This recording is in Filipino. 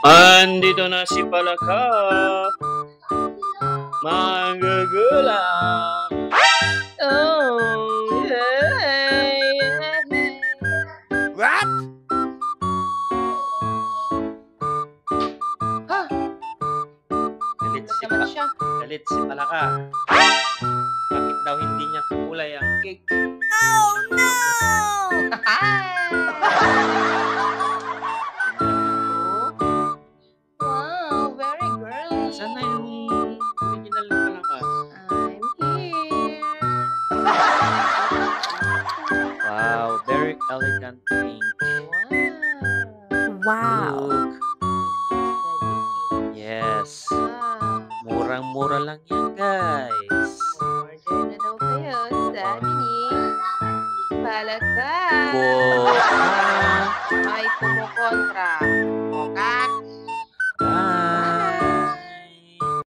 Andito na si Palaka, magugulang. Oh, yeah, yeah. What? Ha? Galit si, naman siya. galit si Palaka. Bakit daw hindi niya kakulay ang cake? Oh no! Wow, very girly. Saan na yung original na Palaka? I'm here. Wow, very elegant pink. Wow. Look. Yes. Wow. Murang-mura lang yan, guys. Order na daw kayo, sabi ni Palaka. Boka. May kumukontra. Boka.